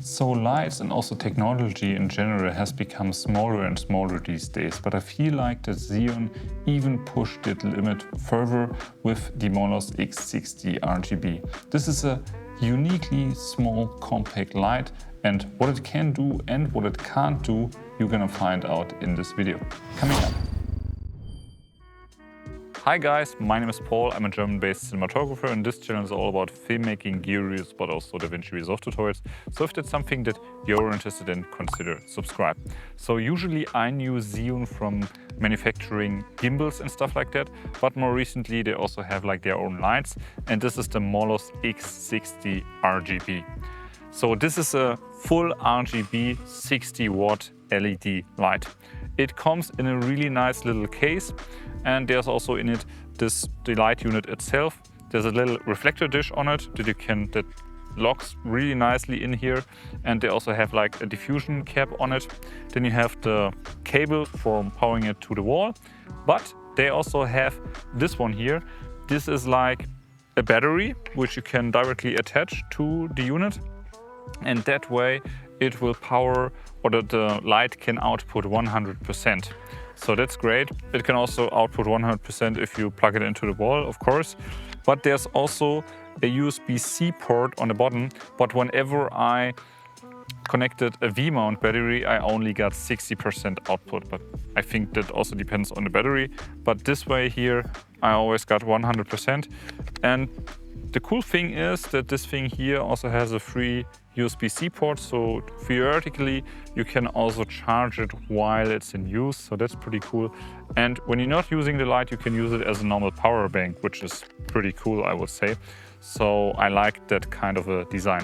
So lights and also technology in general has become smaller and smaller these days, but I feel like that Zhiyun even pushed the limit further with the Molus X60 RGB. This is a uniquely small compact light, and what it can do and what it can't do, you're gonna find out in this video. Coming up. Hi guys, my name is Paul. I'm a German-based cinematographer, and this channel is all about filmmaking, gear reviews, but also DaVinci Resolve tutorials. So if that's something that you're interested in, consider subscribe. So usually I knew Zhiyun from manufacturing gimbals and stuff like that, but more recently they also have like their own lights, and this is the Molus X60 RGB. So this is a full RGB 60 watt LED light. It comes in a really nice little case, and there's also in it the light unit itself. There's a little reflector dish on it that locks really nicely in here, and they also have like a diffusion cap on it. Then you have the cable for powering it to the wall, but they also have this one here. This is like a battery which you can directly attach to the unit, and that way it will power, or the light can output 100%. So that's great. It can also output 100% if you plug it into the wall, of course. But there's also a USB-C port on the bottom, but whenever I connected a V-mount battery, I only got 60% output, but I think that also depends on the battery. But this way here, I always got 100%. And the cool thing is that this thing here also has a free USB-C port, so theoretically you can also charge it while it's in use, so that's pretty cool. And when you're not using the light, you can use it as a normal power bank, which is pretty cool, I would say. So I like that kind of a design.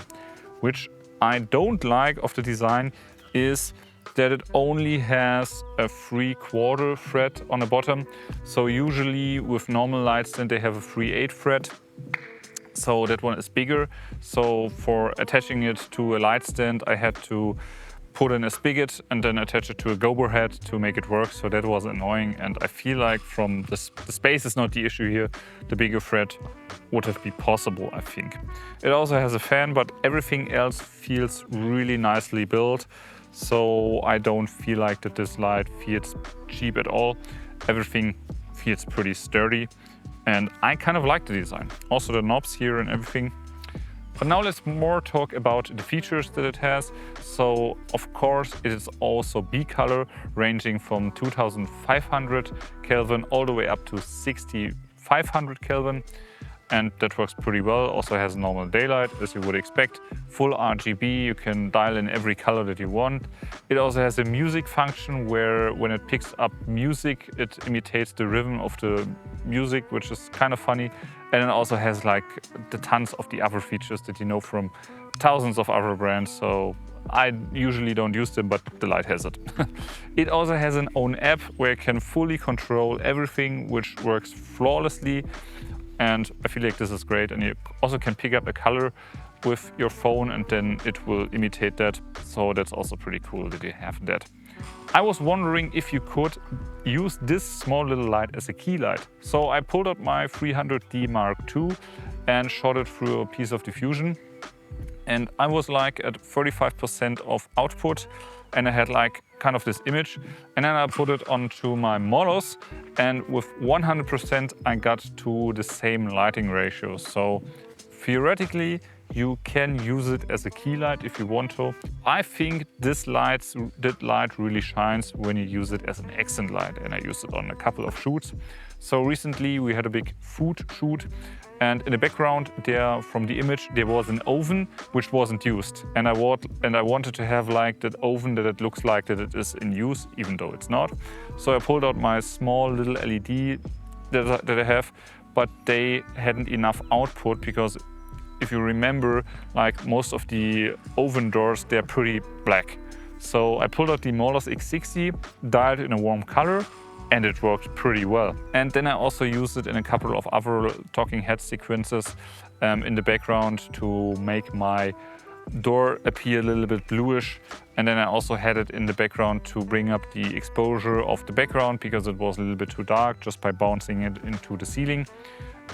Which I don't like of the design is that it only has a 3/4 thread on the bottom. So usually with normal lights then they have a 3/8 thread. So that one is bigger. So for attaching it to a light stand, I had to put in a spigot and then attach it to a gober head to make it work. So that was annoying, and I feel like from the space is not the issue here. The bigger thread would have been possible, I think. It also has a fan, but everything else feels really nicely built. So I don't feel like that this light feels cheap at all. Everything feels pretty sturdy. And I kind of like the design. Also the knobs here and everything. But now let's more talk about the features that it has. So of course it is also B color, ranging from 2500 Kelvin all the way up to 6500 Kelvin. And that works pretty well. Also has normal daylight, as you would expect. Full RGB, you can dial in every color that you want. It also has a music function where when it picks up music, it imitates the rhythm of the music, which is kind of funny. And it also has like the tons of the other features that you know from thousands of other brands. So I usually don't use them, but the light has it. It also has an own app where you can fully control everything, which works flawlessly. And I feel like this is great. And you also can pick up a color with your phone and then it will imitate that. So that's also pretty cool that you have that. I was wondering if you could use this small little light as a key light. So I pulled out my 300D Mark II and shot it through a piece of diffusion. And I was like at 35% of output, and I had like kind of this image, and then I put it onto my Molus, and with 100% I got to the same lighting ratio. So theoretically you can use it as a key light if you want to. I think that light really shines when you use it as an accent light, and I used it on a couple of shoots. So recently we had a big food shoot, and in the background there, from the image, there was an oven which wasn't used. And I wanted to have like that oven that it looks like that it is in use, even though it's not. So I pulled out my small little LED that I have, but they hadn't enough output because if you remember, like most of the oven doors, they're pretty black. So I pulled out the Molus X60, dialed in a warm color, and it worked pretty well. And then I also used it in a couple of other talking head sequences in the background to make my door appear a little bit bluish. And then I also had it in the background to bring up the exposure of the background because it was a little bit too dark, just by bouncing it into the ceiling.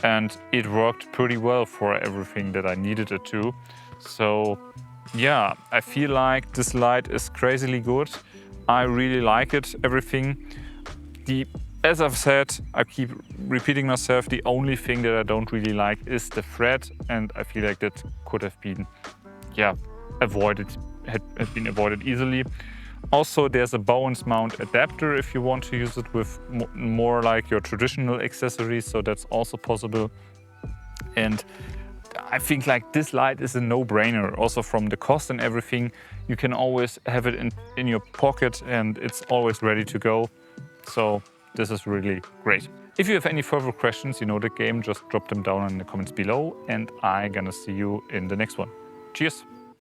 And it worked pretty well for everything that I needed it to. So Yeah, I feel like this light is crazily good. I really like it, everything. As I've said, I keep repeating myself, the only thing that I don't really like is the thread, and I feel like that could have been, avoided, had been avoided easily. Also, there's a balance mount adapter if you want to use it with more like your traditional accessories, so that's also possible. And I think like this light is a no-brainer. Also from the cost and everything, you can always have it in your pocket and it's always ready to go. So this is really great. If you have any further questions, you know the game, just drop them down in the comments below and I'm gonna see you in the next one. Cheers!